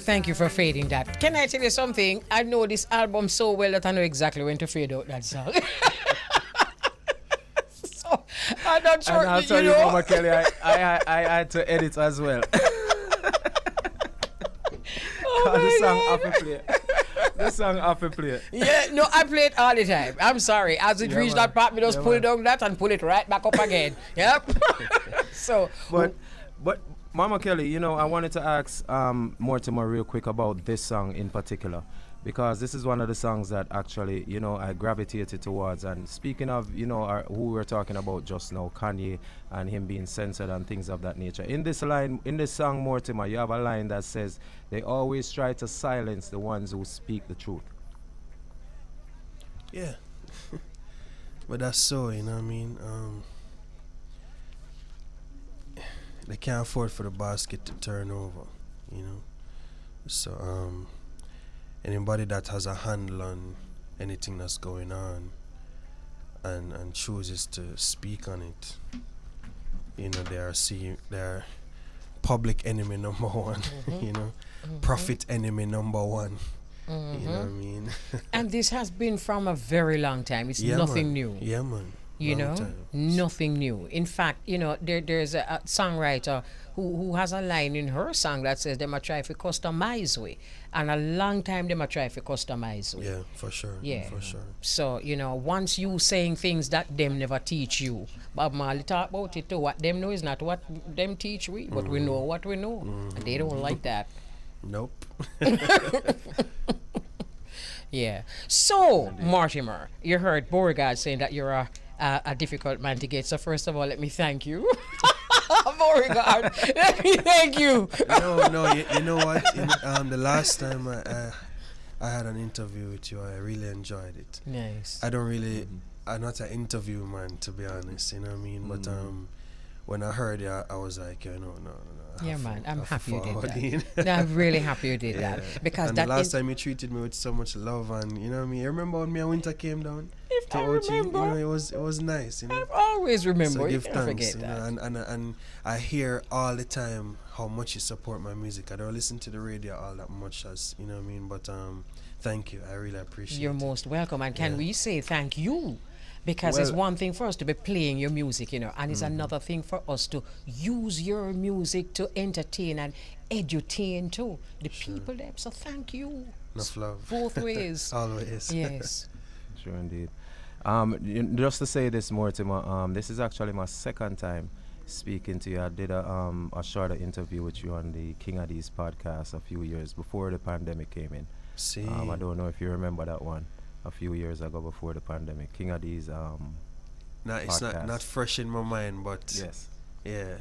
Thank you for fading that. Can I tell you something? I know this album so well that I know exactly when to fade out that song. So I'm not sure. And I'll tell you, Mama Kelly, I had to edit as well. Oh the song my off God. play. The song off play. Yeah, no, I play it all the time. I'm sorry. As it Yeah, reached man. that part, me just Yeah, pull man. it down that and pull it right back up again. Yep. So, But Mama Kelly, you know, I wanted to ask Mortimer real quick about this song in particular, because this is one of the songs that actually, you know, I gravitated towards. And speaking of, you know, who we were talking about just now, Kanye and him being censored and things of that nature. In this song, Mortimer, you have a line that says, "They always try to silence the ones who speak the truth." Yeah. But that's so, you know what I mean? They can't afford for the basket to turn over, you know? So, anybody that has a handle on anything that's going on and chooses to speak on it, you know, they're public enemy number one, you know? Profit enemy number one. You know what I mean? and this has been from a very long time. It's Yeah, nothing man. new. Yeah, man. You Long know, time. nothing new. In fact, you know, there's a songwriter who has a line in her song that says them a try to customize way, and a long time them a try to customize way. Yeah, for sure. Yeah. For sure. So, you know, once you saying things that them never teach you, Bob Marley talk about it too. What them know is not what them teach we, but we know what we know, and they don't like that. Nope. Yeah. So, Mortimer, you heard Beauregard saying that you're a difficult man to get. So, first of all, let me thank you. Beauregard, let me thank you. No, you know what? The last time I had an interview with you, I really enjoyed it. Nice. I don't really, I'm not an interview man, to be honest, you know what I mean? But when I heard it, I was like, no. I Yeah, have man, to- I'm I have to happy you did forward in. that. No, I'm really happy you did Yeah. that. Because and that the last time you treated me with so much love, and you know what I mean? You remember when me and Winter came down? If to I Ochi? remember. You know, it was nice, you know? I always remember. So You give can't thanks, forget you know, that. and I hear all the time how much you support my music. I don't listen to the radio all that much, as you know what I mean. But thank you, I really appreciate You're it. most welcome. And can Yeah. we say thank you? Because it's Well- one thing for us to be playing your music, you know, and it's another thing for us to use your music to entertain and edutain too the people there. So thank you. Enough love. Both ways. Always. Yes. Sure, indeed. Just to say this, Mortimer, this is actually my second time speaking to you. I did a shorter interview with you on the King of These podcast a few years before the pandemic came in. See. I don't know if you remember that one a few years ago before the pandemic. King of These. Nah, it's podcast. not fresh in my mind, but Yes. yeah,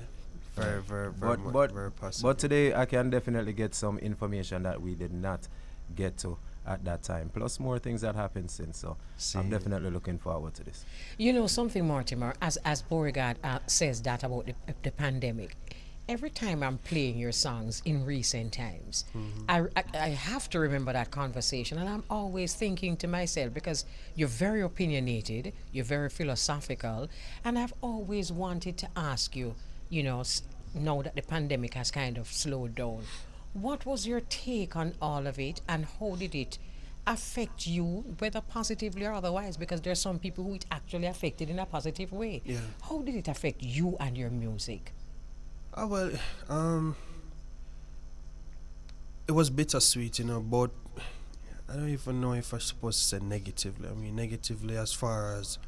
very But very possible. but today I can definitely get some information that we did not get to at that time. Plus more things that happened since. So I'm See. definitely looking forward to this. You know something, Mortimer, as Beauregard says that about the pandemic. Every time I'm playing your songs in recent times, I have to remember that conversation, and I'm always thinking to myself, because you're very opinionated, you're very philosophical, and I've always wanted to ask you, you know, now that the pandemic has kind of slowed down, what was your take on all of it, and how did it affect you, whether positively or otherwise? Because there's some people who it actually affected in a positive way. Yeah. How did it affect you and your music? Oh well, it was bittersweet, you know. But I don't even know if I'm supposed to say negatively. I mean, negatively as far as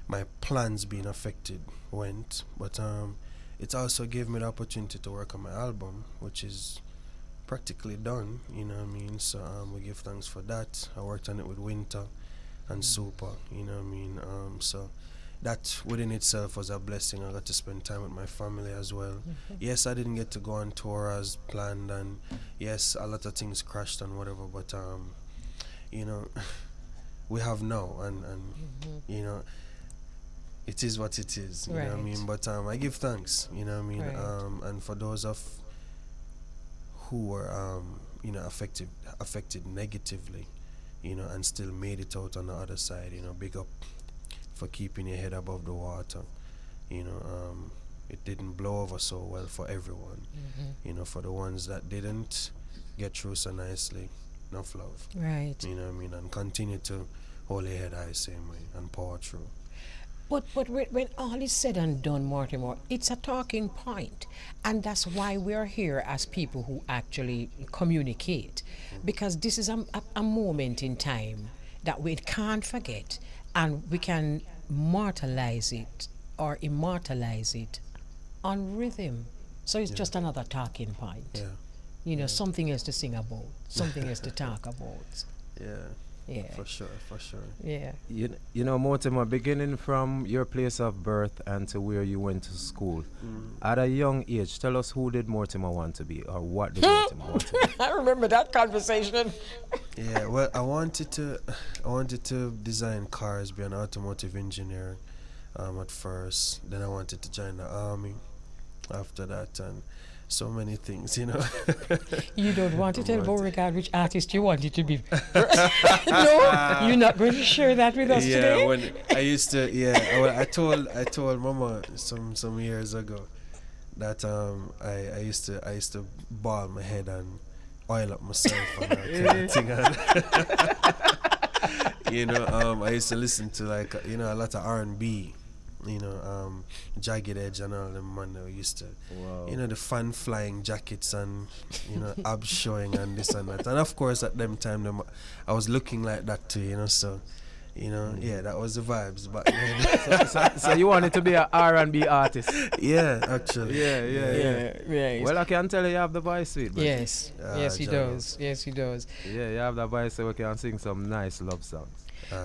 my plans being affected went, but it also gave me the opportunity to work on my album, which is practically done. You know what I mean? So we give thanks for that. I worked on it with Winter and Super. You know what I mean? So that within itself was a blessing. I got to spend time with my family as well. Yes, I didn't get to go on tour as planned, and yes, a lot of things crashed and whatever, but you know, we have now, and you know, it is what it is, you know what I mean? But I give thanks, you know what I mean? Right. And for those of who were you know, affected negatively, you know, and still made it out on the other side, you know, big up for keeping your head above the water. You know, it didn't blow over so well for everyone. You know, for the ones that didn't, get through so nicely. Enough love. Right. You know what I mean? And continue to hold your head high same way and power through. But when all is said and done, Mortimer, it's a talking point. And that's why we're here as people who actually communicate. Because this is a moment in time that we can't forget. And we can mortalize it or immortalize it on rhythm. So it's just another talking point. Yeah. You know, something else to sing about, something else to talk about. Yeah. Yeah. For sure. Yeah. You know, Mortimer, beginning from your place of birth and to where you went to school, at a young age, tell us who did Mortimer want to be, or what did Mortimer want to be? I remember that conversation. Yeah, well, I wanted to design cars, be an automotive engineer, at first. Then I wanted to join the army after that, and so many things, you know. You don't want to tell Beauregard which artist you wanted to be. No, you're not going to share that with us today. Yeah, when I used to, well, I told Mama some years ago that I used to ball my head and oil up myself and that kind of thing. And you know, I used to listen to like a lot of R&B. You know, Jagged Edge and all them man who used to, you know, the fan flying jackets and, you know, abs showing and this and that. And of course at them time, I was looking like that too, you know, so, you know, yeah, that was the vibes back then. So you wanted to be an R&B artist? Yeah, actually. Yeah. Well, I can tell you have the voice, sweet. But Yes, yes, he Jano. does. Yes, he does. yeah, you have the voice so we can sing some nice love songs.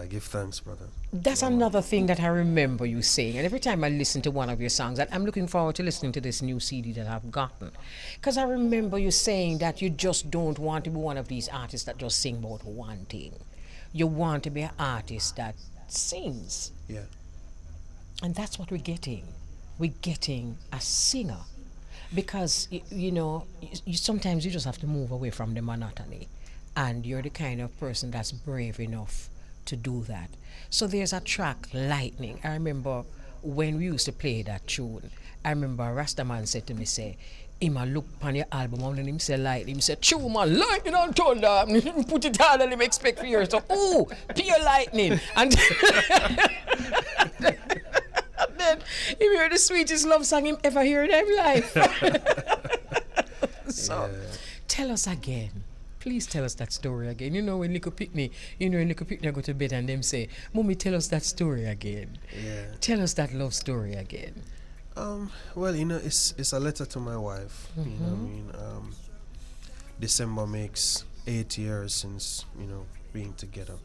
Give thanks, brother. That's another thing that I remember you saying. And every time I listen to one of your songs, I'm looking forward to listening to this new CD that I've gotten. Because I remember you saying that you just don't want to be one of these artists that just sing about one thing. You want to be an artist that sings. Yeah. And that's what we're getting. We're getting a singer. Because, you know, sometimes you just have to move away from the monotony. And you're the kind of person that's brave enough to do that. So there's a track, Lightning. I remember when we used to play that tune, I remember Rastaman said to me, say, him a look on your album and him say lightning. Him say, "Chew man, lightning and thunder." Put it on and him expect for yours. So, ooh, pure lightning. And then he heard the sweetest love song him ever heard in his life. So, tell us again. Please tell us that story again. You know when little Pickney go to bed and them say, "Mommy, tell us that story again." Yeah. Tell us that love story again. Well, you know, it's a letter to my wife. You know what I mean? December makes 8 years since, you know, being together.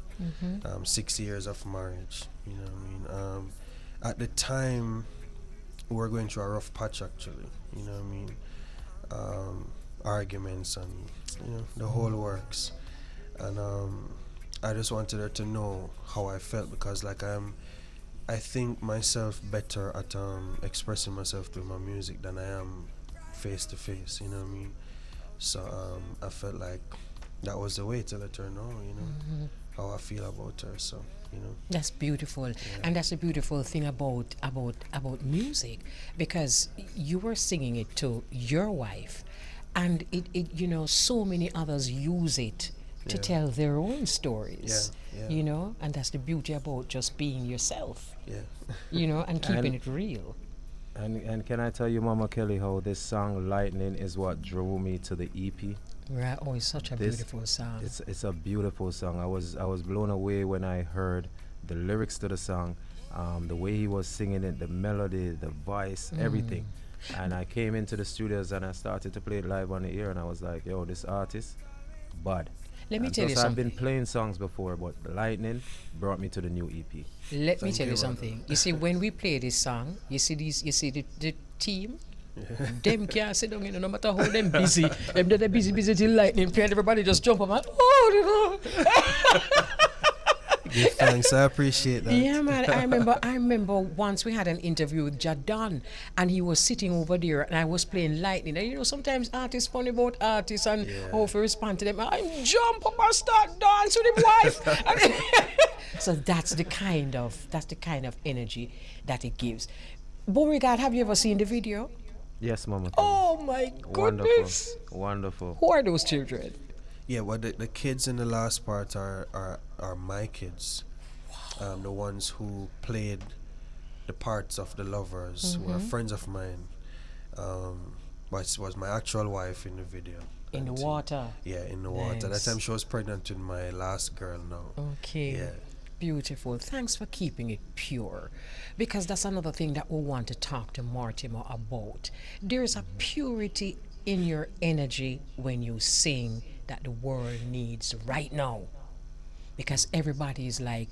6 years of marriage. You know what I mean? At the time, we were going through a rough patch actually. You know what I mean? Arguments and, you know, the whole works. And I just wanted her to know how I felt, because like I think myself better at expressing myself through my music than I am face to face, you know what I mean? So I felt like that was the way to let her know, you know, how I feel about her. So, you know. That's beautiful. And that's a beautiful thing about music, because you were singing it to your wife, and it you know, so many others use it to tell their own stories. You know, and that's the beauty about just being yourself. You know, and keeping it real. And can I tell you, Mama Kelly, how this song Lightning is what drew me to the EP? Right. Oh, it's such a beautiful song. It's a beautiful song. I was blown away when I heard the lyrics to the song, the way he was singing it, the melody, the voice, everything. And I came into the studios and I started to play it live on the air, and I was like, yo, this artist, bud. Let me tell you I've something. been playing songs before, but Lightning brought me to the new EP. Let me tell you something. You see, when we play this song, you see the team. Them can't sit down, you know, no matter how them busy. They're busy till Lightning play, and everybody just jump up and Give thanks, I appreciate that. Yeah, man. I remember once we had an interview with Jadon, and he was sitting over there, and I was playing Lightning. And you know, sometimes artists funny about artists and how to respond to them. I jump up and start dance with his wife. So that's the kind of energy that it gives. Beauregard, have you ever seen the video? Yes, Mama Kelly. Oh my Wonderful. goodness. Wonderful. Who are those children? Yeah, well, the kids in the last part are my kids. The ones who played the parts of the lovers, who are friends of mine. But was my actual wife in the video. In the And water. yeah, in the water. That Nice. time she was pregnant with my last girl now. Okay. Yeah. Beautiful. Thanks for keeping it pure. Because that's another thing that we want to talk to Mortimer about. There's a purity in your energy when you sing that the world needs right now. Because everybody is like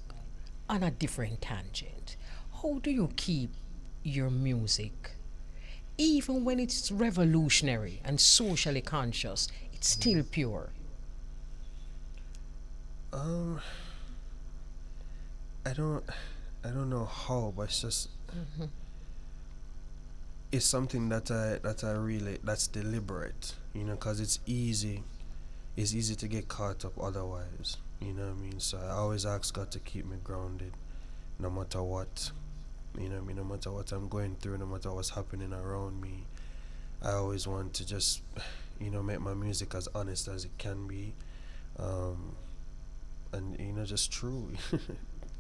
on a different tangent. How do you keep your music, even when it's revolutionary and socially conscious, it's still pure? Um, I don't, I don't know how, but it's just, it's something that I really, that's deliberate, you know, cause it's easy to get caught up otherwise, you know what I mean. So I always ask God to keep me grounded, no matter what, you know what I mean. No matter what I'm going through, no matter what's happening around me, I always want to just, you know, make my music as honest as it can be, and you know, just true.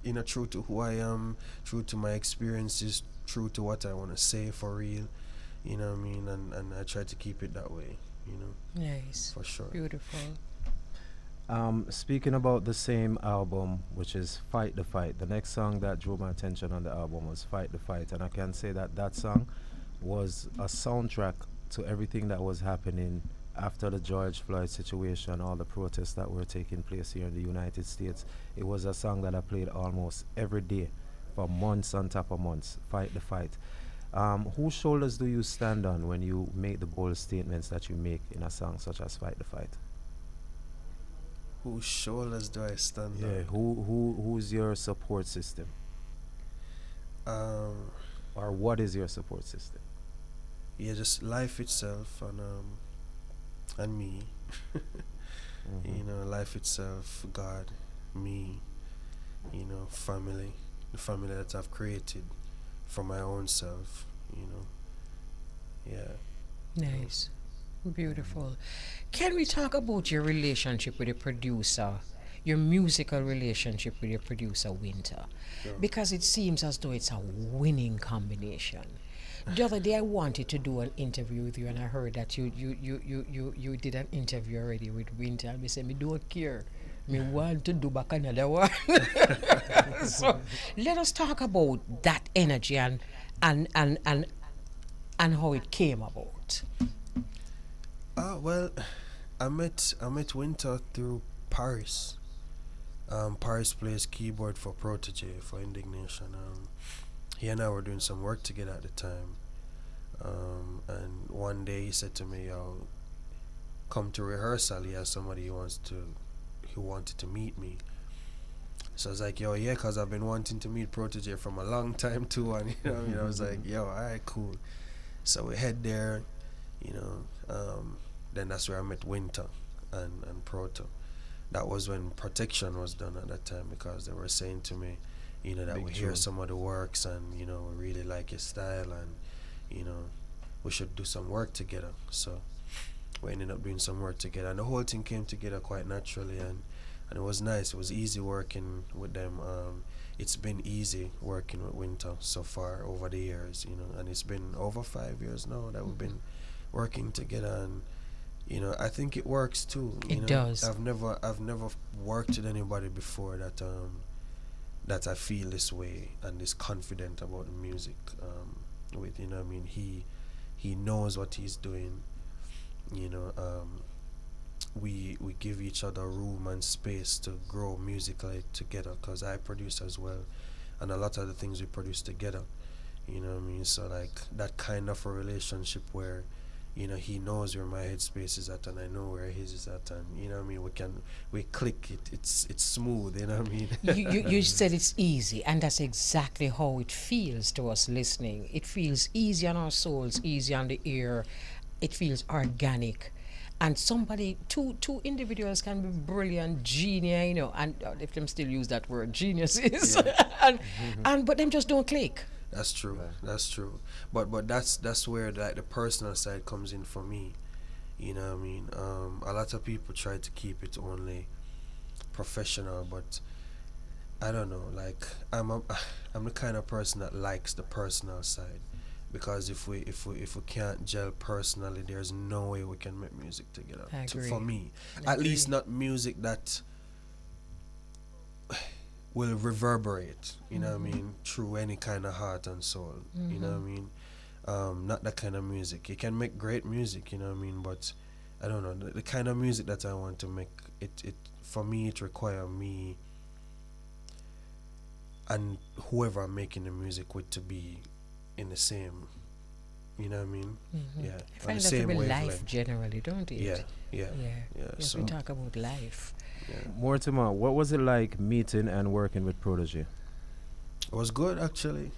You know, true to who I am, true to my experiences, true to what I want to say for real, you know what I mean, and I try to keep it that way, you know, Nice. for sure. Beautiful. Speaking about the same album, which is Fight the Fight, the next song that drew my attention on the album was Fight the Fight. And I can say that that song was a soundtrack to everything that was happening after the George Floyd situation, all the protests that were taking place here in the United States. It was a song that I played almost every day for months on top of months. Fight the Fight. Whose shoulders do you stand on when you make the bold statements that you make in a song such as Fight the Fight? Whose shoulders do I stand Yeah, who's your support system? on? Or what is your support system? Yeah, just life itself and me. You know, life itself, God, me, you know, family, the family that I've created for my own self, you know. Yeah. Nice. Beautiful. Can we talk about your relationship with the producer, your musical relationship with your producer, Winter? Sure. Because it seems as though it's a winning combination. The other day I wanted to do an interview with you, and I heard that you did an interview already with Winter, and we said, me don't care. Me want to do back another one. So let us talk about that energy and how it came about. Well, I met Winter through Paris. Paris plays keyboard for Protege for Indignation. He and I were doing some work together at the time. And one day he said to me, "Yo, come to rehearsal. He has somebody who wanted to meet me." So I was like, "Yo, yeah, cause I've been wanting to meet Protege from a long time too." And you know, what I mean, I was like, "Yo, alright, cool." So we head there, you know. Then that's where I met Winter and Proto. That was when Protection was done at that time, because they were saying to me, you know, that Big we hear tune. some of the works and, you know, we really like your style and, you know, we should do some work together. So we ended up doing some work together, and the whole thing came together quite naturally, and it was nice. It was easy working with them. It's been easy working with Winter so far over the years, you know, and it's been over 5 years now that we've been working together, and you know, I think it works too. You It know? does. I've never worked with anybody before that I feel this way and is confident about the music. With, you know, what I mean, he knows what he's doing. You know, we give each other room and space to grow musically together, because I produce as well, and a lot of the things we produce together. You know what I mean? So like that kind of a relationship where, you know, he knows where my headspace is at and I know where his is at, and you know what I mean, we click it. It's smooth, you know what I mean? You said it's easy, and that's exactly how it feels to us listening. It feels easy on our souls, easy on the ear. It feels organic. And two individuals can be brilliant, genius, you know, and if them still use that word, geniuses, and but them just don't click. That's true. Right. That's true. But that's where like the personal side comes in for me. You know what I mean? A lot of people try to keep it only professional, but I don't know. Like I'm the kind of person that likes the personal side, because if we can't gel personally, there's no way we can make music together. I For agree. me, I at least agree. not music that will reverberate. You know what I mean? Through any kind of heart and soul. You know what I mean? Not that kind of music. You can make great music. You know what I mean? But I don't know the kind of music that I want to make. It for me it require me and whoever I'm making the music with to be in the same, you know what I mean? Yeah, I on find the that to same be life wavelength. generally, don't it? Yeah, yeah, Yeah. yeah. Yes, So we talk about life. yeah, Mortimer, what was it like meeting and working with Prodigy? it was good actually.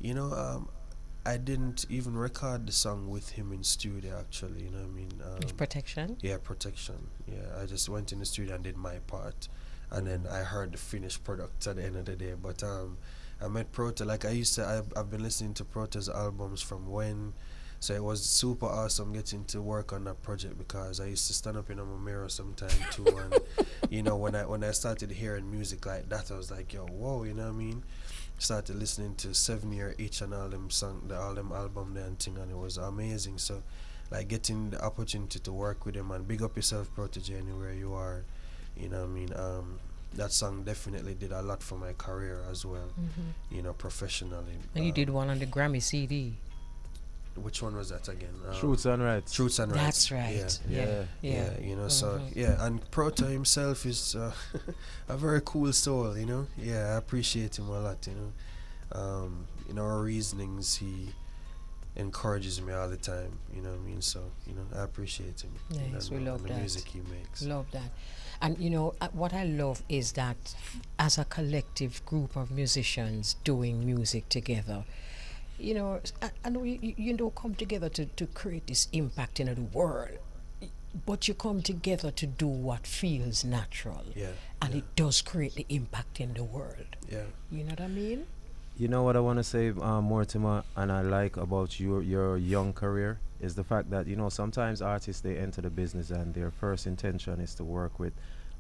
You know, I didn't even record the song with him in studio actually. You know what I mean? Which protection? Yeah, protection. Yeah, I just went in the studio and did my part, and then I heard the finished product at the end of the day. But I met Proto. Like I used to, I've been listening to Proto's albums from when, so it was super awesome getting to work on that project, because I used to stand up in my mirror sometime too, and you know when I started hearing music like that, I was like, yo, whoa, you know what I mean? Started listening to 7 Year Itch and all them all them album there and thing, and it was amazing. So like getting the opportunity to work with him, and big up yourself, Protege, anywhere you are. You know what I mean? That song definitely did a lot for my career as well. You know, professionally. And you did one on the Grammy CD. Which one was that again? Truths and Rights. Truths and Rights. That's right. Yeah. Yeah. Yeah. Yeah, you know, so yeah, and Proto himself is a very cool soul, you know. Yeah, I appreciate him a lot, you know. You know, our reasonings, he encourages me all the time, you know what I mean? So, you know, I appreciate him. Yes, we love and the that. music he makes. Love that. And you know, what I love is that as a collective group of musicians doing music together, you know, I know you don't come together to create this impact in the world, but you come together to do what feels natural. Yeah. And yeah, it does create the impact in the world. yeah. You know what I mean? You know what I want to say, Mortimer, and I like about your young career is the fact that, you know, sometimes artists, they enter the business and their first intention is to work with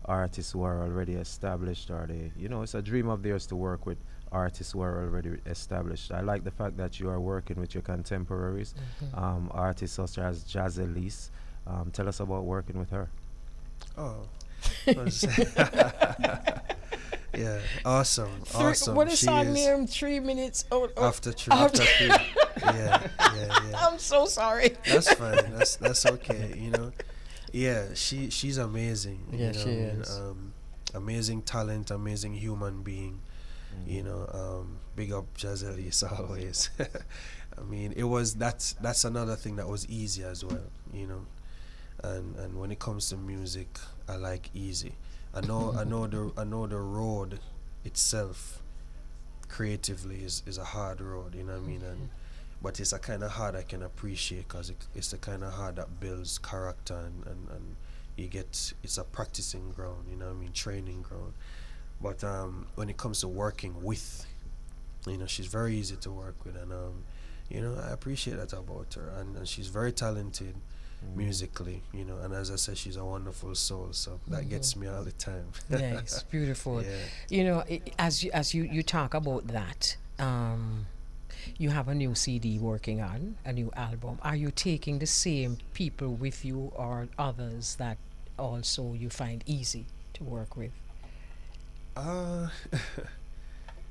artists who are already established, or they, you know, it's a dream of theirs to work with artists who are already established. I like the fact that you are working with your contemporaries, artists such as Jazz Elise. Tell us about working with her. Oh. Yeah, awesome, awesome. What is She song is name? 3 minutes. after three, after three. Yeah, yeah, yeah. I'm so sorry. That's fine. That's okay. You know, yeah. She's amazing. Yeah, you know she what I mean? is. Amazing talent, amazing human being. You know, big up Jazeli as always. I mean, that's another thing that was easy as well. You know, and when it comes to music, I like easy. I know the road itself creatively is a hard road, you know what I mean, and but it's a kind of hard I can appreciate, because it's the kind of hard that builds character, and you get, it's a practicing ground, you know what I mean, training ground. But when it comes to working with, you know, she's very easy to work with, and you know, I appreciate that about her, and she's very talented musically, you know, and as I said, she's a wonderful soul, so that gets me all the time. Yes, beautiful. Yeah. You know, as you talk about that, you have a new CD working on a new album. Are you taking the same people with you, or others that also you find easy to work with? Uh,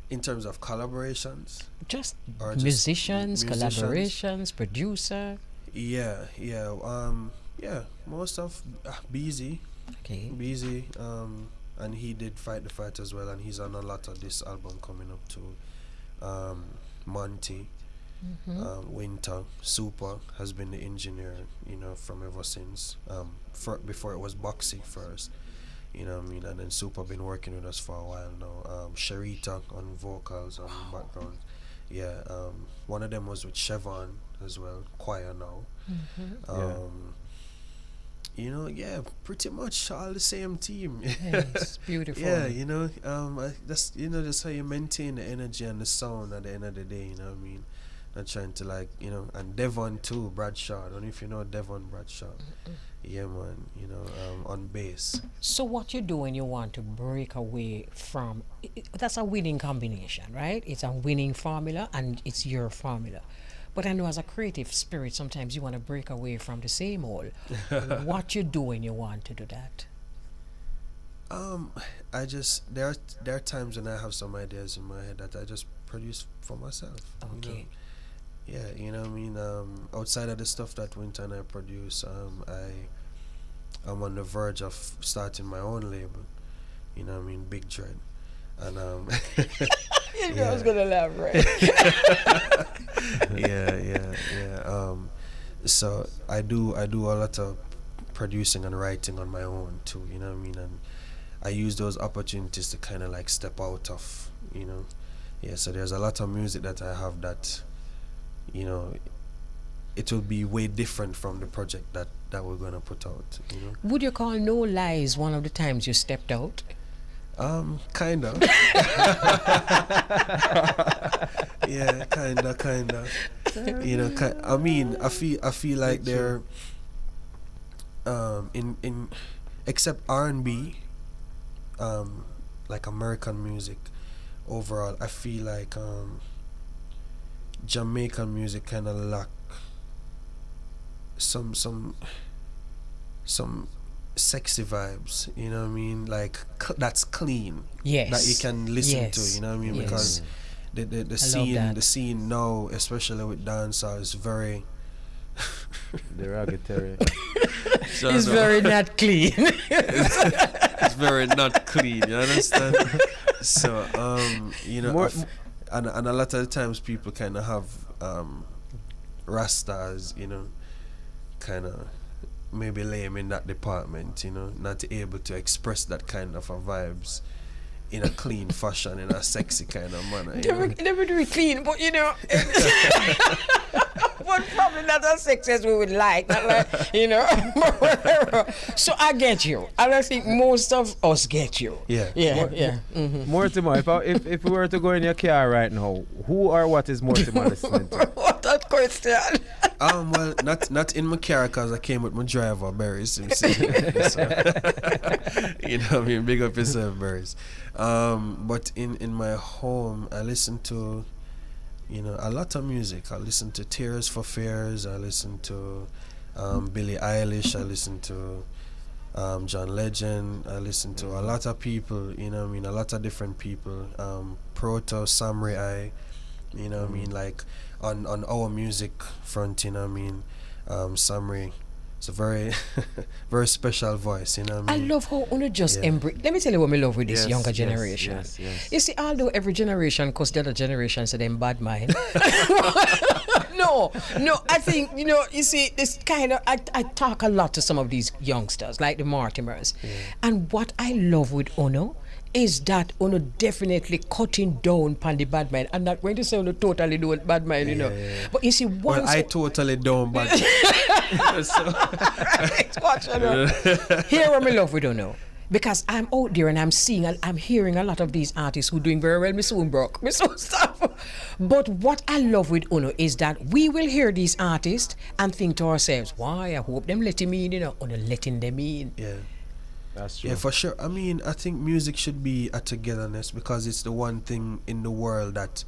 in terms of collaborations, Just or just musicians, musicians? collaborations, producer. Yeah, yeah, yeah. Most of Busy, Okay. and he did Fight the Fight as well, and he's on a lot of this album coming up too. Monty, Winter, Super has been the engineer, you know, from ever since. Before it was Boxy first, you know what I mean, and then Super been working with us for a while now. Sharita on vocals, on background. Yeah, one of them was with Chevron as well, choir now. Yeah. Yeah, pretty much all the same team. Yes, beautiful. Yeah, that's that's how you maintain the energy and the sound at the end of the day. You know what I mean? Not trying to and Devon too, Bradshaw. I don't know if you know Devon Bradshaw. Yeah, man. On bass. So what you do when you want to break away from that's a winning combination, right? It's a winning formula and it's your formula. But I know as a creative spirit, sometimes you want to break away from the same old. What you do when you want to do that? I just there are times when I have some ideas in my head that I just produce for myself. Okay. Yeah, you know what I mean. Outside of the stuff that Winter and I produce, I'm on the verge of starting my own label. You know what I mean, Big Dread, and You know I was gonna laugh, right? yeah. So I do a lot of producing and writing on my own too. You know what I mean, and I use those opportunities to kind of step out of. Yeah. So there's a lot of music that I have that, it will be way different from the project that we're gonna put out. Would you call No Lies one of the times you stepped out? Kinda. Yeah, kinda. I mean, I feel like they're in except R&B, like American music. Overall, I feel like Jamaican music kind of lack some sexy vibes, you know what I mean, like that's clean, Yes. that you can listen to, Yes. you know what I mean, Yes. because the that. scene now, especially with dancehall, is very Derogatory. It's very not clean. it's very not clean, you understand? So More- and a lot of the times people kind of have rastas, kind of maybe lame in that department, not able to express that kind of a vibes in a clean fashion, in a sexy kind of manner. Never do it clean, but but probably not as sexy as we would like. Not like, So I get you. And I think most of us get you. Yeah. Yeah. Mm-hmm. Mortimer, if we were to go in your car right now, who or what is Mortimer listening to? What a question. Well, not in my car, because I came with my driver, Barry's. So, I mean, big up yourself, Barry's. But in my home, I listen to, a lot of music. I listen to Tears for Fears. I listen to Billie Eilish. I listen to John Legend. I listen to a lot of people. A lot of different people. Proto, Samurai. Like on our music front. Samurai. It's a very, very special voice, I love how Uno just embrace. Let me tell you what I love with this younger generation. Yes. You see, although every generation, because the other generation say them bad mind. No, I think, you see, this kind of, I talk a lot to some of these youngsters, like the Mortimers. And what I love with Uno is that Uno definitely cutting down on the bad mind. I'm not going to say Uno totally do bad mind, But you see, once... Well, I totally don't, but... Right, watch Uno. Here what I love with Uno. Because I'm out there and I'm hearing a lot of these artists who doing very well. Me soon broke. Me soon stop. But what I love with Uno is that we will hear these artists and think to ourselves, why, I hope them letting me in, Uno letting them in. Yeah. That's true. Yeah, for sure. I mean, I think music should be a togetherness, because it's the one thing in the world that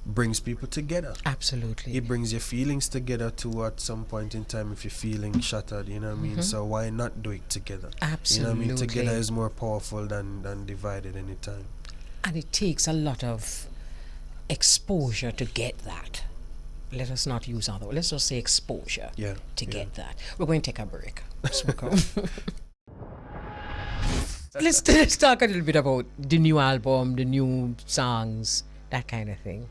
brings people together. Absolutely. It brings your feelings together too at some point in time if you're feeling shattered, you know what I mean? So why not do it together? Absolutely. You know what I mean? Together is more powerful than divided anytime. And it takes a lot of exposure to get that. Let us not use other. Let's just say exposure to get that. We're going to take a break. Let's talk a little bit about the new album, the new songs, that kind of thing.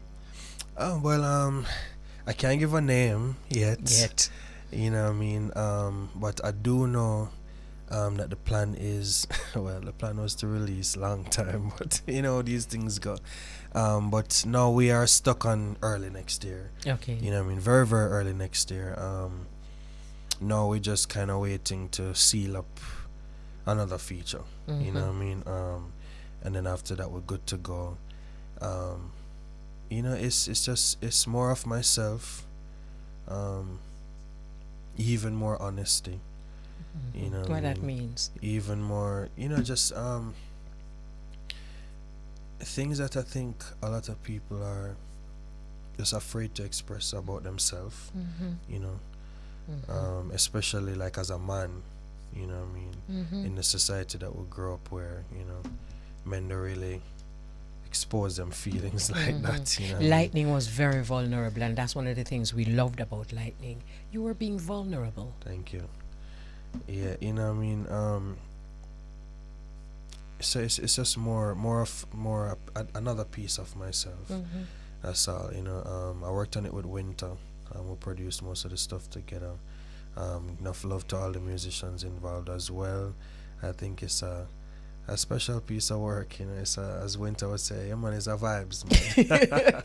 Oh, well, I can't give a name yet. You know what I mean? But I do know that the plan is, the plan was to release long time, but these things go. But now we are stuck on early next year. Okay. You know what I mean? Very, very early next year. now we're just kind of waiting to seal up another feature. You know what I mean? And then after that, we're good to go. You know, it's more of myself, even more honesty. You know What that means. even more, you know, just things that I think a lot of people are just afraid to express about themselves. You know, especially like as a man. You know what I mean? In the society that we grow up where, you know, men don't really expose them feelings like that. You know what I mean? Lightning was very vulnerable, and that's one of the things we loved about Lightning. You were being vulnerable. Thank you. Yeah, you know what I mean. So it's just another piece of myself. That's all. You know. I worked on it with Winter. We produced most of the stuff together. Enough love to all the musicians involved as well. I think it's a special piece of work. You know, it's as Winter would say, yeah, man, it's a vibes, man.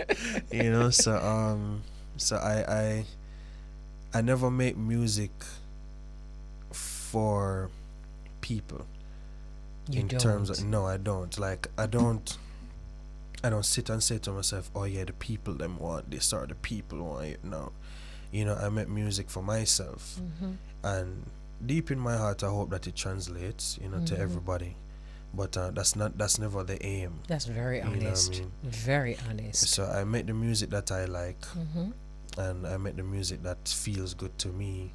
You know, so I never make music for people. You in don't. terms of, no, I don't. Like I don't sit and say to myself, oh yeah, the people them want this or the people want it. No, you know, I make music for myself, and deep in my heart I hope that it translates, you know, to everybody, but that's never the aim. That's very You know what I honest. mean? Very honest. So I make the music that I like, and I make the music that feels good to me,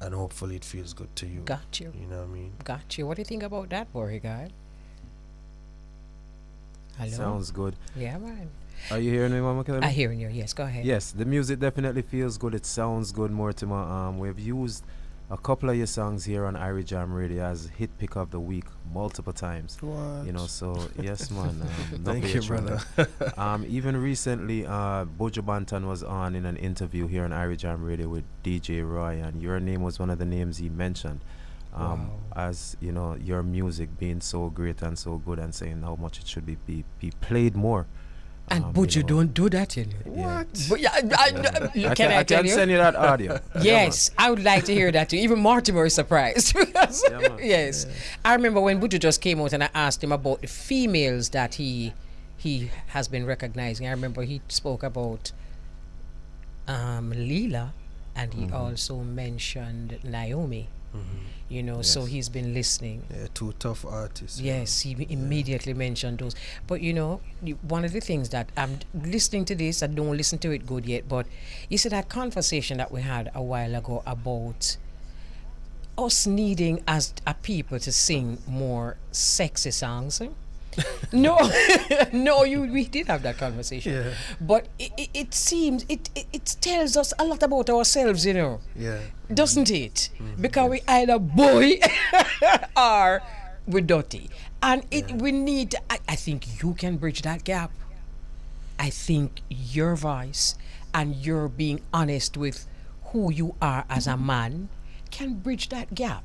and hopefully it feels good to you. Got you. You know what I mean? Got you. What do you think about that, Beauregard? Hello? Sounds good. Yeah, man. Are you hearing me, Mama Kelly? I hear you. Yes, go ahead. Yes, the music definitely feels good. It sounds good, Mortimer. We've used a couple of your songs here on Irie Jam Radio as hit pick of the week multiple times. What? You know, so yes, man. Thank you, brother. Even recently, Bojo Banton was on in an interview here on Irie Jam Radio with DJ Roy, and your name was one of the names he mentioned. Wow. As you know, your music being so great and so good, and saying how much it should be played more. And but you know. don't do that, you know. What? But yeah, I can I tell can you? send you that audio. Yes, I would like to hear that too. Even Mortimer is surprised. Because Yeah, man. yes, I remember when Buju just came out and I asked him about the females that he has been recognizing. I remember he spoke about Leela, and he also mentioned Naomi. You know, so Yes. he's been listening. Yeah, two tough artists. Yes, he immediately mentioned those. But you know, one of the things that I'm listening to this, I don't listen to it good yet, but you see that conversation that we had a while ago about us needing as a people to sing more sexy songs. No, no, we did have that conversation. Yeah. But it seems it tells us a lot about ourselves, you know, Yeah. doesn't it? Because we either boy or we're dirty, and we need to, I think you can bridge that gap. I think your voice and your being honest with who you are as a man can bridge that gap.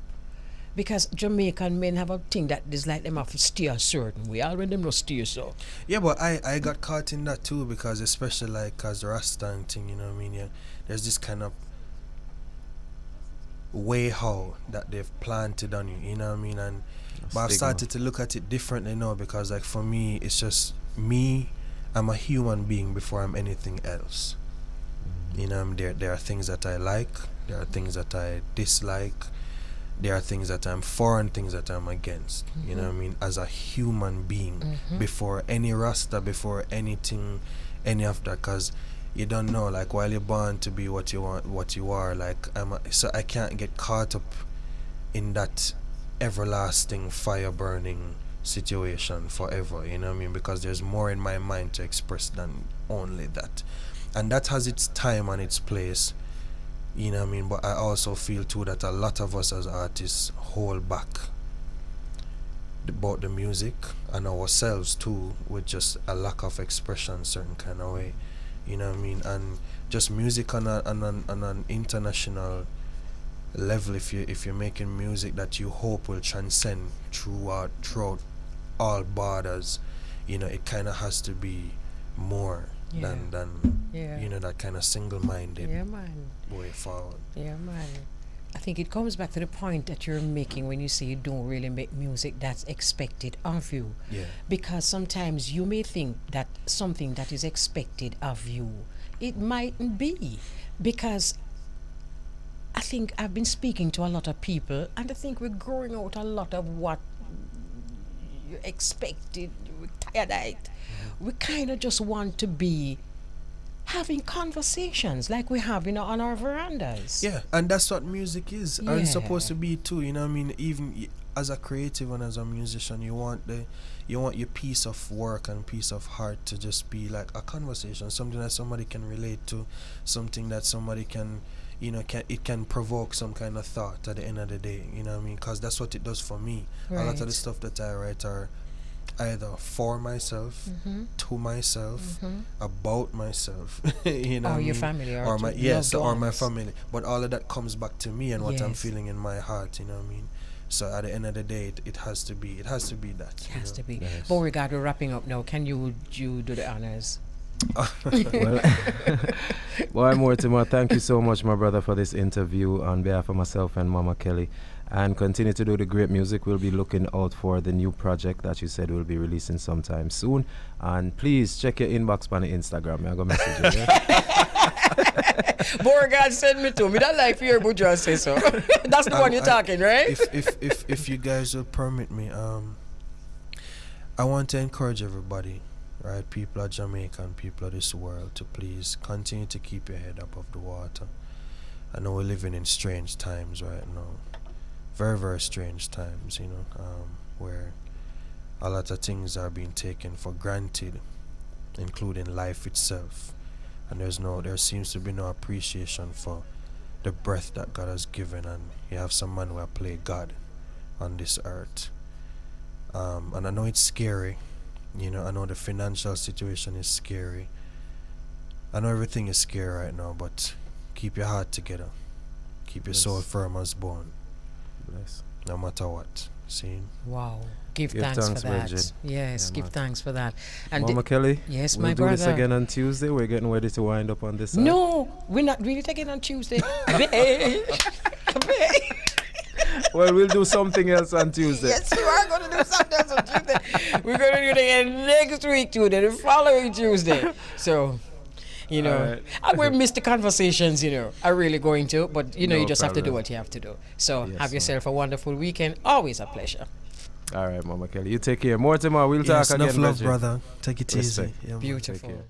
Because Jamaican men have a thing that is like them have to steer a certain way. Already them no steer so. Yeah, but I got caught in that too, because especially like cause the Rasta thing, you know what I mean? Yeah, there's this kind of way how that they've planted on you, you know what I mean? And but I've Stigma. started to look at it differently now, because like for me it's just me. I'm a human being before I'm anything else. You know, there are things that I like, there are things that I dislike, there are things that I'm for and things that I'm against. You know what I mean? As a human being, before any Rasta, before anything, any of that, because you don't know, like, while you're born to be what you want, what you are, like, so I can't get caught up in that everlasting fire burning situation forever, you know what I mean? Because there's more in my mind to express than only that, and that has its time and its place, you know what I mean? But I also feel too that a lot of us as artists hold back about the music and ourselves too, with just a lack of expression certain kind of way, you know what I mean? And just music on an international level, if you're making music that you hope will transcend throughout all borders, you know, it kind of has to be more than Yeah. you know, that kind of single-minded Yeah, man. way forward. Yeah, man. I think it comes back to the point that you're making when you say you don't really make music that's expected of you. Yeah. Because sometimes you may think that something that is expected of you, it mightn't be. Because I think I've been speaking to a lot of people, and I think we're growing out a lot of what you expected, we're tired of it. We kind of just want to be having conversations like we have, on our verandas. Yeah, and that's what music is, and it's Yeah. supposed to be too. You know what I mean? Even as a creative and as a musician, you want your piece of work and piece of heart to just be like a conversation, something that somebody can relate to, something that somebody can, it can provoke some kind of thought at the end of the day. You know what I mean? Because that's what it does for me. A lot of the Right. stuff that I write are either for myself, to myself, about myself, you know, Or what I your mean? family, or or to my yes, loved or my ones. family. But all of that comes back to me and what I'm Yes. feeling in my heart. You know what I mean? So at the end of the day, it has to be that. It has to be. Yes. Beauregard, we're wrapping up now. Can you do the honors? Well, boy, Mortimer, thank you so much, my brother, for this interview on behalf of myself and Mama Kelly. And continue to do the great music. We'll be looking out for the new project that you said will be releasing sometime soon. And please check your inbox on the Instagram. I'm going to message you. Yeah? Beauregard send me to me. That like fear, but just say so. That's the one you're talking, right? If you guys will permit me, I want to encourage everybody, right? People of Jamaica and people of this world, to please continue to keep your head above the water. I know we're living in strange times right now. Very, very strange times, where a lot of things are being taken for granted, including life itself. And there seems to be no appreciation for the breath that God has given, and you have some man who play God on this earth. And I know it's scary, I know the financial situation is scary. I know everything is scary right now, but keep your heart together. Keep your soul Yes. firm as bone, Bless. no matter what. See? Wow. Give Give thanks thanks, for that. Reggie. Yes, Yeah, give man. thanks for that. And Mama Kelly, yes, we'll my do this brother. again on Tuesday. We're getting ready to wind up on this side. No, we're not really taking on Tuesday. Babe. Babe. Well, we'll do something else on Tuesday. Yes, you are going to do something else on Tuesday. We're going to do it again next week, Tuesday, the following Tuesday. So, All right. I will miss the conversations, I really going to, but, No you just have to do problem. what you have to do. So, Yes, have ma'am. yourself a wonderful weekend. Always a pleasure. All right, Mama Kelly. You take care. Mortimer, we'll Yes, talk enough again. love, Reggie. brother. Take it Respect. easy. Yeah, man. Beautiful. care.